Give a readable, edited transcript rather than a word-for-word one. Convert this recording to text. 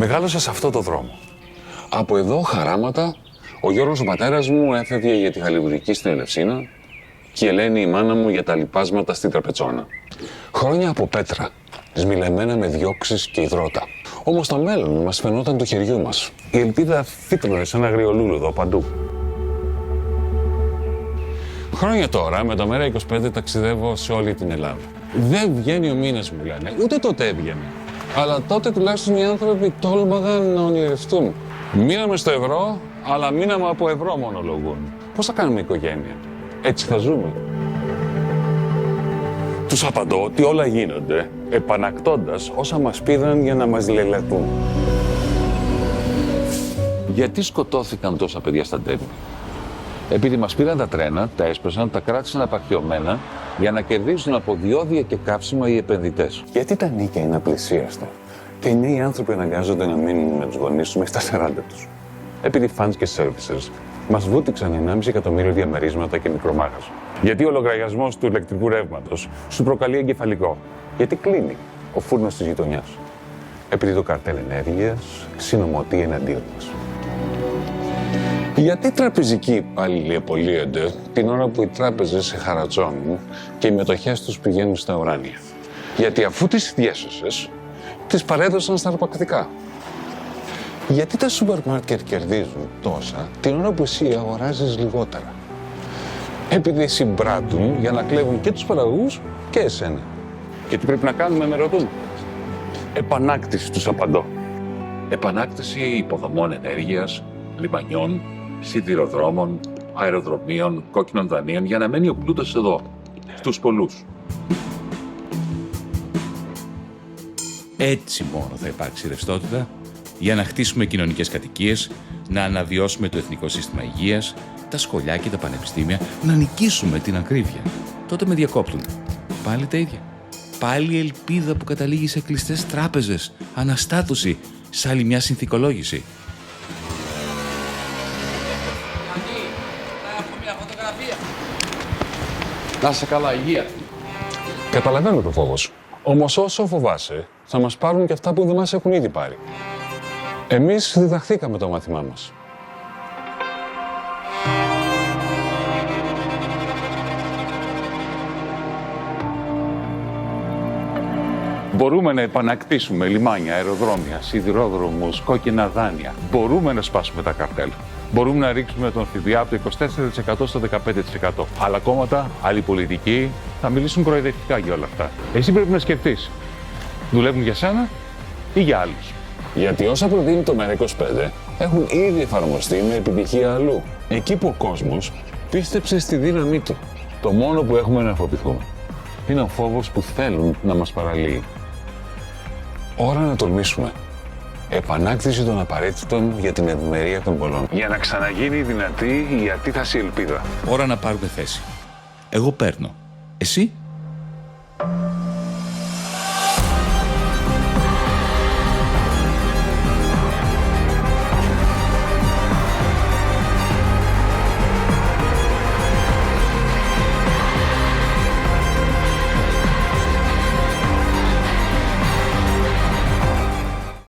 Μεγάλωσα σε αυτό το δρόμο. Από εδώ, χαράματα, ο Γιώργος ο πατέρας μου έφευγε για τη χαλιβουργική στην Ελευσίνα και η Ελένη η μάνα μου για τα λιπάσματα στην Τραπετσόνα. Χρόνια από πέτρα, σμιλεμένα με διώξεις και υδρότα. Όμως το μέλλον μας φαινόταν του χεριού μας. Η ελπίδα φύτρωνε σαν αγριολούλουδο παντού. Χρόνια τώρα, με το ΜΕΡΑ25 ταξιδεύω σε όλη την Ελλάδα. Δεν βγαίνει ο μήνας, μου λένε. Ούτε τότε έβγαινε. Αλλά τότε τουλάχιστον οι άνθρωποι τόλμαγαν να ονειρευτούν. Μείναμε στο ευρώ, αλλά μείναμε από ευρώ μονολογούν. Πώς θα κάνουμε οικογένεια? Έτσι θα ζούμε? Τους απαντώ ότι όλα γίνονται, επανακτώντας όσα μας πήραν για να μας λελετούν. Γιατί σκοτώθηκαν τόσα παιδιά στα τέρμη? Επειδή μας πήραν τα τρένα, τα έσπασαν, τα κράτησαν απαρχαιωμένα για να κερδίσουν από διόδια και καύσιμα οι επενδυτές. Γιατί τα νίκια είναι απλησίαστα και οι νέοι άνθρωποι αναγκάζονται να μείνουν με τους γονείς τους μέχρι τα 40 τους. Επειδή funds και services μας βούτυξαν 1,5 εκατομμύριο διαμερίσματα και μικρομάγαζα. Γιατί ο λογαριασμός του ηλεκτρικού ρεύματος σου προκαλεί εγκεφαλικό? Γιατί κλείνει ο φούρνος της γειτονιάς? Επειδή το καρτέλ ενέργειας συνομωτεί εναντίον μας. Γιατί οι τραπεζικοί υπάλληλοι απολύονται την ώρα που οι τράπεζες χαρατσώνουν και οι μετοχές τους πηγαίνουν στα ουράνια? Γιατί αφού τις διέσωσες, τις παρέδωσαν στα αρπακτικά. Γιατί τα σούπερ μάρκετ κερδίζουν τόσα την ώρα που εσύ αγοράζεις λιγότερα? Επειδή συμπράττουν για να κλέβουν και τους παραγωγούς και εσένα. Και τι πρέπει να κάνουμε, με ρωτούν? Επανάκτηση, τους απαντώ. Επανάκτηση υποδομών ενέργειας, λιμανιών, σιδηροδρόμων, αεροδρομίων, κόκκινων δανείων για να μένει ο πλούτος εδώ, στους πολλούς. Έτσι μόνο θα υπάρξει ρευστότητα για να χτίσουμε κοινωνικές κατοικίες, να αναβιώσουμε το εθνικό σύστημα υγείας, τα σχολιά και τα πανεπιστήμια, να νικήσουμε την ακρίβεια. Τότε με διακόπτουν. Πάλι τα ίδια. Πάλι η ελπίδα που καταλήγει σε κλειστές τράπεζες, αναστάτωση, σε άλλη μια συνθηκολόγηση. Να είσαι καλά, υγεία. Καταλαβαίνω το φόβο σου. Όμως όσο φοβάσαι, θα μας πάρουν και αυτά που δεν μας έχουν ήδη πάρει. Εμείς διδαχθήκαμε το μάθημά μας. Μπορούμε να επανακτήσουμε λιμάνια, αεροδρόμια, σιδηρόδρομους, κόκκινα δάνεια. Μπορούμε να σπάσουμε τα καρτέλ. Μπορούμε να ρίξουμε τον ΦΠΑ από το 24% στο 15%. Άλλα κόμματα, άλλοι πολιτικοί θα μιλήσουν προεδρευτικά για όλα αυτά. Εσύ πρέπει να σκεφτείς. Δουλεύουν για σένα ή για άλλους? Γιατί όσα προτείνει το ΜΕΡΑ25 έχουν ήδη εφαρμοστεί με επιτυχία αλλού. Εκεί που ο κόσμος πίστεψε στη δύναμή του. Το μόνο που έχουμε να φοβηθούμε είναι ο φόβος που θέλουν να μας παραλύει. Ώρα να τολμήσουμε. Επανάκτηση των απαραίτητων για την ευημερία των πολλών. Για να ξαναγίνει δυνατή η ατίθαση ελπίδα. Ώρα να πάρουμε θέση. Εγώ παίρνω. Εσύ?